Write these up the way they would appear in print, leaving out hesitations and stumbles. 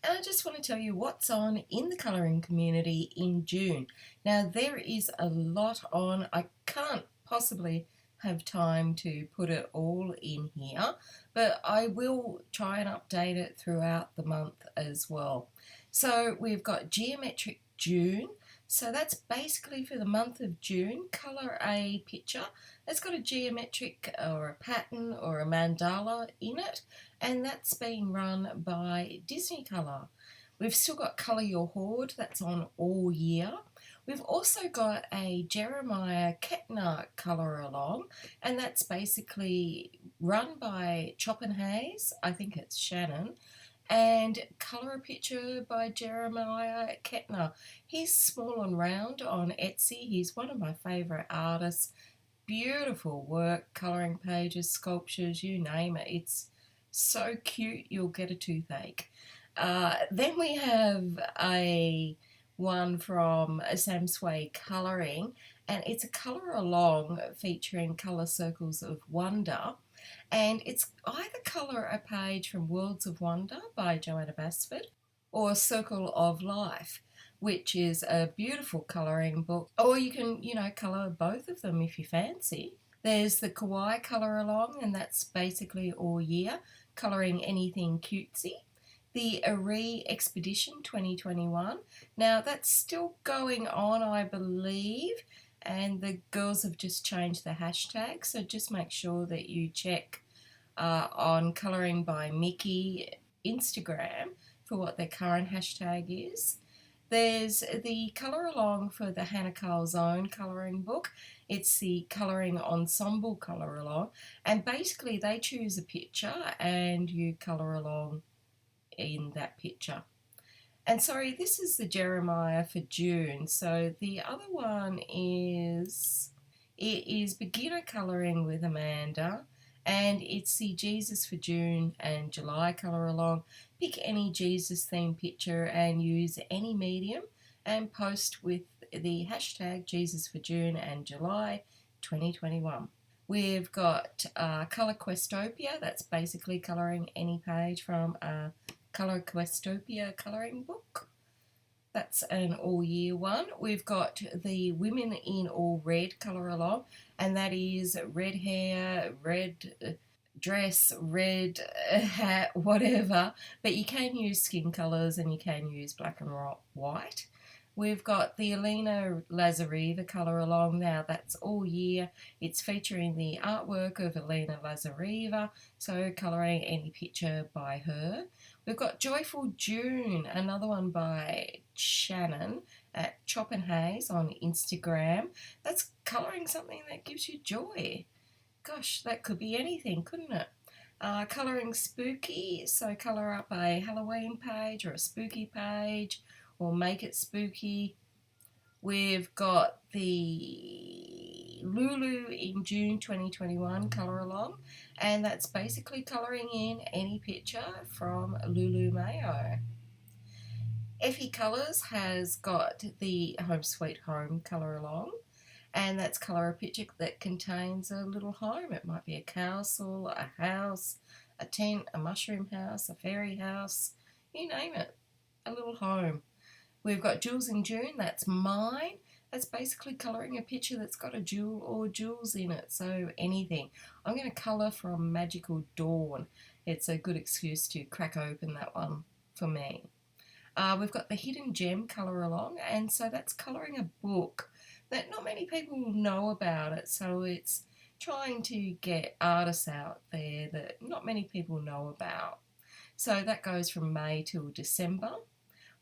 And I just want to tell you what's on in the colouring community in June. Now, there is a lot on. I can't possibly have time to put it all in here, but I will try and update it throughout the month as well. So we've got Geometric June. So that's basically for the month of June. Colour a picture that's got a geometric or a pattern or a mandala in it, and that's being run by Disney Colour. We've still got Colour Your Hoard, that's on all year. We've also got a Jeremiah Kettner colour along, and that's basically run by Chop and Haze, I think it's Shannon, and Colour a Picture by Jeremiah Kettner. He's small and round on Etsy. He's one of my favourite artists. Beautiful work, colouring pages, sculptures, you name it. It's so cute you'll get a toothache. Then we have a one from Sam Sway Colouring, and it's a colour along featuring colour circles of wonder, and it's either colour a page from Worlds of Wonder by Joanna Basford or Circle of Life, which is a beautiful colouring book, or you can, colour both of them if you fancy. There's the Kawaii colour along, and that's basically all year, colouring anything cutesy. The Aree Expedition 2021. Now that's still going on, I believe, and the girls have just changed the hashtag, so just make sure that you check on Colouring by Mickey Instagram for what their current hashtag is. There's the colour along for the Hannah Carl's own colouring book. It's the Colouring Ensemble colour along, and basically they choose a picture and you colour along in that picture. And sorry, this is the Jeremiah for June. So the other one is, it is beginner colouring with Amanda, and it's the Jesus for June and July colour along. Pick any Jesus themed picture and use any medium and post with the hashtag Jesus for June and July 2021. We've got Colour Questopia, that's basically colouring any page from a Colour Questopia colouring book. That's an all year one. We've got the Women in All Red colour along, and that is red hair, red dress, red hat, whatever. But you can use skin colours and you can use black and white. We've got the Alina Lazareva colour along. Now that's all year. It's featuring the artwork of Alina Lazareva, so colouring any picture by her. We've got Joyful June, another one by Shannon at Chop and Haze on Instagram. That's colouring something that gives you joy. Gosh, that could be anything, couldn't it? Colouring spooky, so colour up a Halloween page or a spooky page, or make it spooky. We've got the Lulu in June 2021 colour along, and that's basically colouring in any picture from Lulu Mayo. Effie Colours has got the Home Sweet Home colour along, and that's colour a picture that contains a little home. It might be a castle, a house, a tent, a mushroom house, a fairy house, you name it, a little home. We've got Jewels in June, that's mine. That's basically colouring a picture that's got a jewel or jewels in it, so anything. I'm going to colour from Magical Dawn. It's a good excuse to crack open that one for me. We've got the Hidden Gem colour along, and so that's colouring a book that not many people will know about it, so it's trying to get artists out there that not many people know about. So that goes from May till December.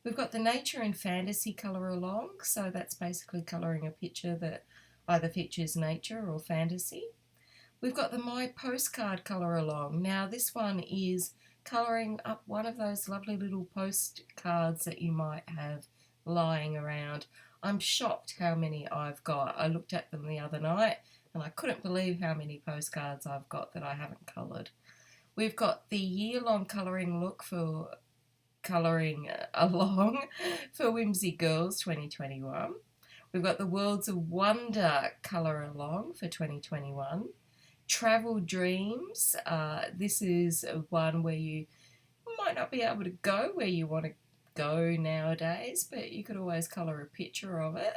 We've got the Nature and Fantasy colour along, so that's basically colouring a picture that either features nature or fantasy. We've got the My Postcard colour along. Now this one is colouring up one of those lovely little postcards that you might have lying around. I'm shocked how many I've got. I looked at them the other night and I couldn't believe how many postcards I've got that I haven't coloured. We've got the year-long colouring look for colouring along for Whimsy Girls 2021. We've got the Worlds of Wonder colour along for 2021. Travel Dreams, this is one where you might not be able to go where you want to go nowadays, but you could always colour a picture of it.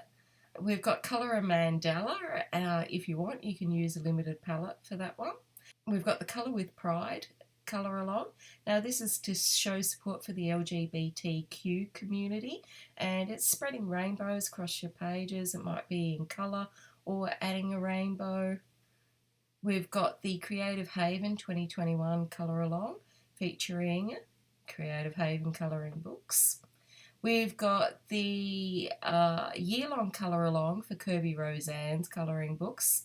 We've got Colour a Mandala. If you want, you can use a limited palette for that one. We've got the Colour with Pride colour along. Now this is to show support for the LGBTQ community, and it's spreading rainbows across your pages. It might be in colour or adding a rainbow. We've got the Creative Haven 2021 colour along featuring Creative Haven colouring books. We've got the year-long colour along for Kirby Roseanne's colouring books,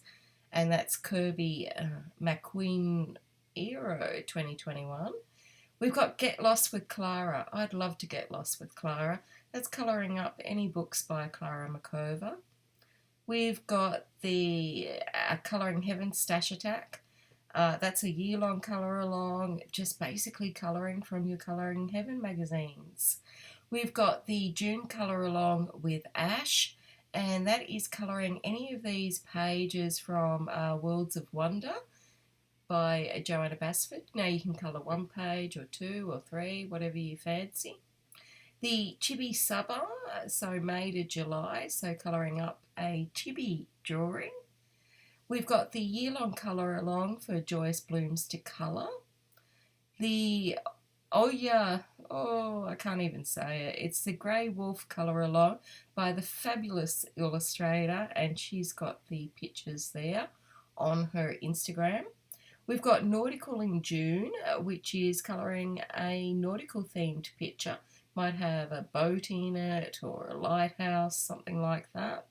and that's Kirby McQueen Aero 2021. We've got Get Lost with Clara. I'd love to get lost with Clara. That's colouring up any books by Clara Makova. We've got the Colouring Heaven Stash Attack. That's a year-long colour along, just basically colouring from your Colouring Heaven magazines. We've got the June colour along with Ash, and that is colouring any of these pages from Worlds of Wonder by Joanna Basford. Now you can colour one page or two or three, whatever you fancy. The Chibi Saba, so May to July, so colouring up a chibi drawing. We've got the year-long colour along for Joyce Blooms to Colour. The I can't even say it. It's the Grey Wolf colour along by the fabulous illustrator, and she's got the pictures there on her Instagram. We've got Nautical in June, which is colouring a nautical themed picture. Might have a boat in it or a lighthouse, something like that.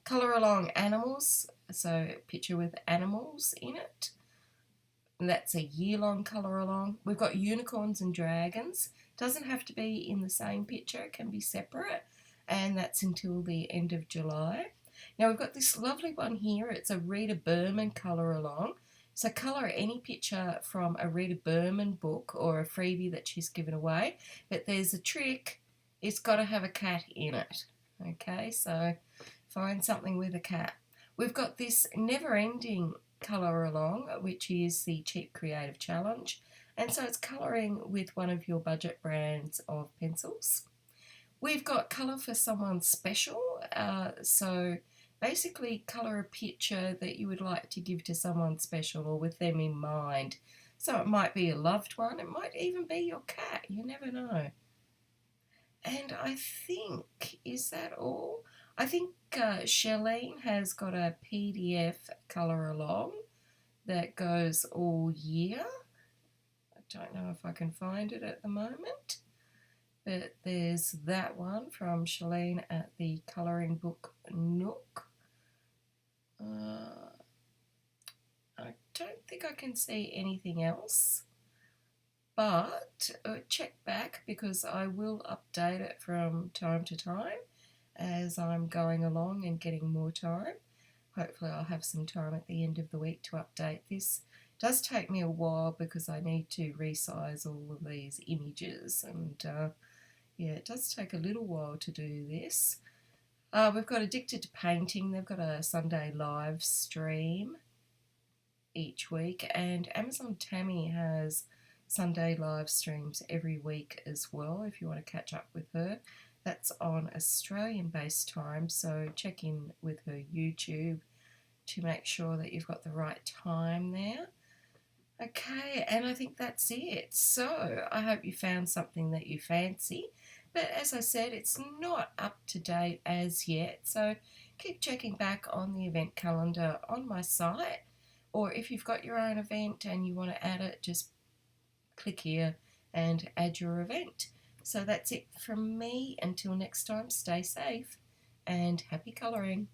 Colour along animals, so a picture with animals in it. And that's a year-long colour along. We've got Unicorns and Dragons. Doesn't have to be in the same picture, it can be separate. And that's until the end of July. Now we've got this lovely one here. It's a Rita Berman colour along. So colour any picture from a Rita Berman book or a freebie that she's given away. But there's a trick. It's got to have a cat in it. Okay, so find something with a cat. We've got this never-ending colour along, which is the Cheap Creative Challenge. And so it's colouring with one of your budget brands of pencils. We've got Colour for Someone Special. So basically colour a picture that you would like to give to someone special or with them in mind. So it might be a loved one, it might even be your cat, you never know. And I think, is that all? I think Charlene has got a PDF colour along that goes all year. I don't know if I can find it at the moment, but there's that one from Charlene at the Colouring Book Nook. I don't think I can see anything else, but check back because I will update it from time to time as I'm going along and getting more time. Hopefully I'll have some time at the end of the week to update this. It does take me a while because I need to resize all of these images, and yeah, it does take a little while to do this. We've got Addicted to Painting. They've got a Sunday live stream each week, and Amazon Tammy has Sunday live streams every week as well if you want to catch up with her. That's on Australian-based time, so check in with her YouTube to make sure that you've got the right time there. Okay, and I think that's it. So I hope you found something that you fancy. But as I said, it's not up to date as yet, so keep checking back on the event calendar on my site. Or if you've got your own event and you want to add it, just click here and add your event. So that's it from me. Until next time, stay safe and happy colouring.